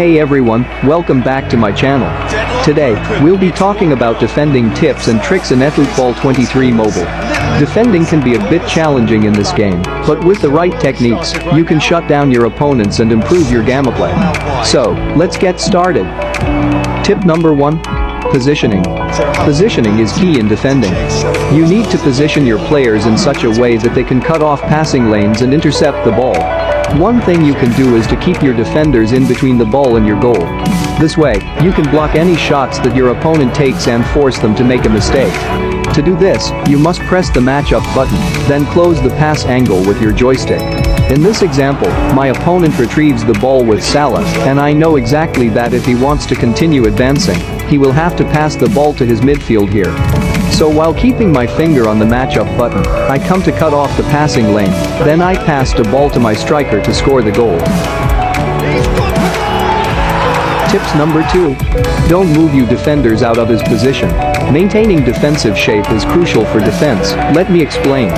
Hey everyone, welcome back to my channel. Today, we'll be talking about defending tips and tricks in eFootball 23 mobile. Defending can be a bit challenging in this game, but with the right techniques, you can shut down your opponents and improve your gameplay. So, let's get started. Tip number 1. Positioning. Positioning is key in defending. You need to position your players in such a way that they can cut off passing lanes and intercept the ball. One thing you can do is to keep your defenders in between the ball and your goal. This way, you can block any shots that your opponent takes and force them to make a mistake. To do this, you must press the matchup button, then close the pass angle with your joystick. In this example, my opponent retrieves the ball with Salah, and I know exactly that if he wants to continue advancing, he will have to pass the ball to his midfield here. So while keeping my finger on the matchup button, I come to cut off the passing lane, then I pass the ball to my striker to score the goal. Tips number 2. Don't move your defenders out of his position. Maintaining defensive shape is crucial for defense. Let me explain.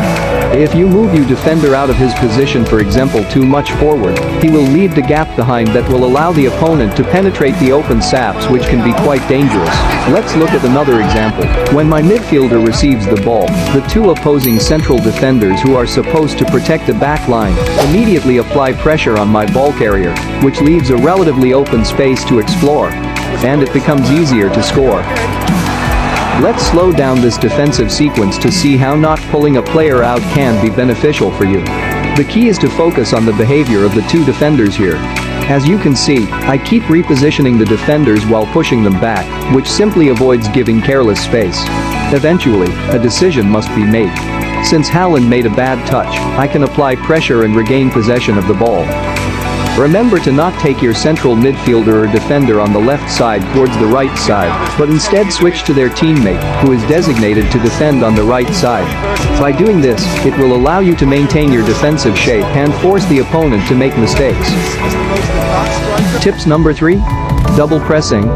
If you move your defender out of his position, for example too much forward, he will leave the gap behind that will allow the opponent to penetrate the open saps, which can be quite dangerous. Let's look at another example. When my midfielder receives the ball, the two opposing central defenders who are supposed to protect the back line immediately apply pressure on my ball carrier, which leaves a relatively open space to explore, and it becomes easier to score. Let's slow down this defensive sequence to see how not pulling a player out can be beneficial for you. The key is to focus on the behavior of the two defenders here. As you can see, I keep repositioning the defenders while pushing them back, which simply avoids giving careless space. Eventually, a decision must be made. Since Haaland made a bad touch, I can apply pressure and regain possession of the ball. Remember to not take your central midfielder or defender on the left side towards the right side, but instead switch to their teammate, who is designated to defend on the right side. By doing this, it will allow you to maintain your defensive shape and force the opponent to make mistakes. Tips number 3. Double pressing.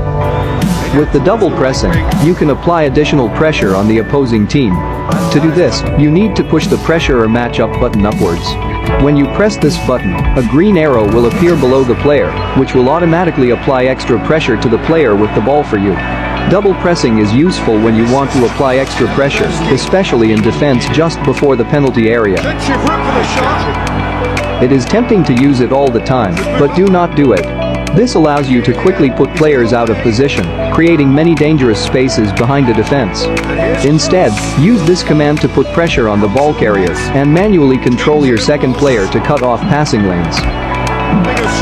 With the double pressing, you can apply additional pressure on the opposing team. To do this, you need to push the pressure or matchup button upwards. When you press this button, a green arrow will appear below the player, which will automatically apply extra pressure to the player with the ball for you. Double pressing is useful when you want to apply extra pressure, especially in defense just before the penalty area. It is tempting to use it all the time, but do not do it. This allows you to quickly put players out of position, creating many dangerous spaces behind the defense. Instead, use this command to put pressure on the ball carrier and manually control your second player to cut off passing lanes.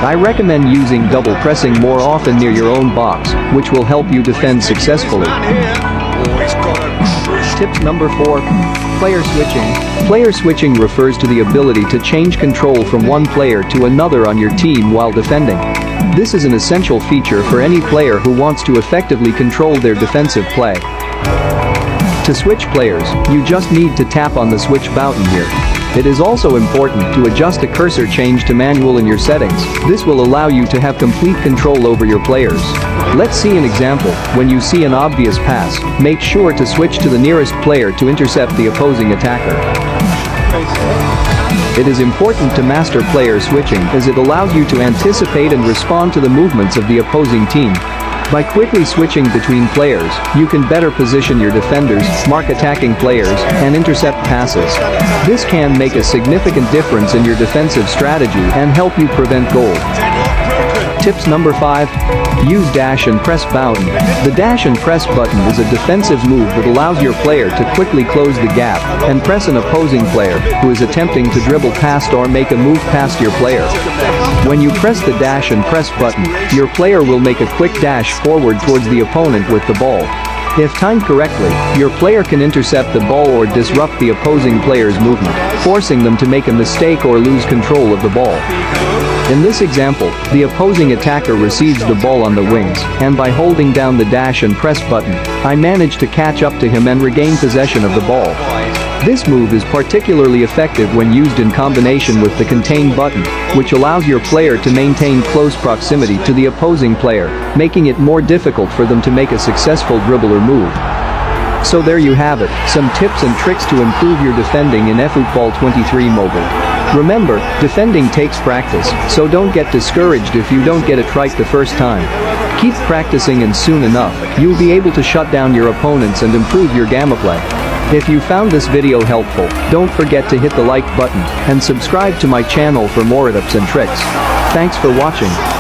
I recommend using double pressing more often near your own box, which will help you defend successfully. Tips number 4. Player switching. Player switching refers to the ability to change control from one player to another on your team while defending. This is an essential feature for any player who wants to effectively control their defensive play. To switch players, you just need to tap on the switch button here. It is also important to adjust the cursor change to manual in your settings. This will allow you to have complete control over your players. Let's see an example. When you see an obvious pass, make sure to switch to the nearest player to intercept the opposing attacker. It is important to master player switching as it allows you to anticipate and respond to the movements of the opposing team. By quickly switching between players, you can better position your defenders, mark attacking players, and intercept passes. This can make a significant difference in your defensive strategy and help you prevent goal. Tips number 5. Use dash and press button. The dash and press button is a defensive move that allows your player to quickly close the gap and press an opposing player who is attempting to dribble past or make a move past your player. When you press the dash and press button, your player will make a quick dash forward towards the opponent with the ball. If timed correctly, your player can intercept the ball or disrupt the opposing player's movement, forcing them to make a mistake or lose control of the ball. In this example, the opposing attacker receives the ball on the wings, and by holding down the dash and press button, I manage to catch up to him and regain possession of the ball. This move is particularly effective when used in combination with the contain button, which allows your player to maintain close proximity to the opposing player, making it more difficult for them to make a successful dribble or move. So there you have it, some tips and tricks to improve your defending in eFootball 23 mobile. Remember, defending takes practice, so don't get discouraged if you don't get it right the first time. Keep practicing and soon enough, you'll be able to shut down your opponents and improve your gameplay. If you found this video helpful, don't forget to hit the like button and subscribe to my channel for more tips and tricks. Thanks for watching.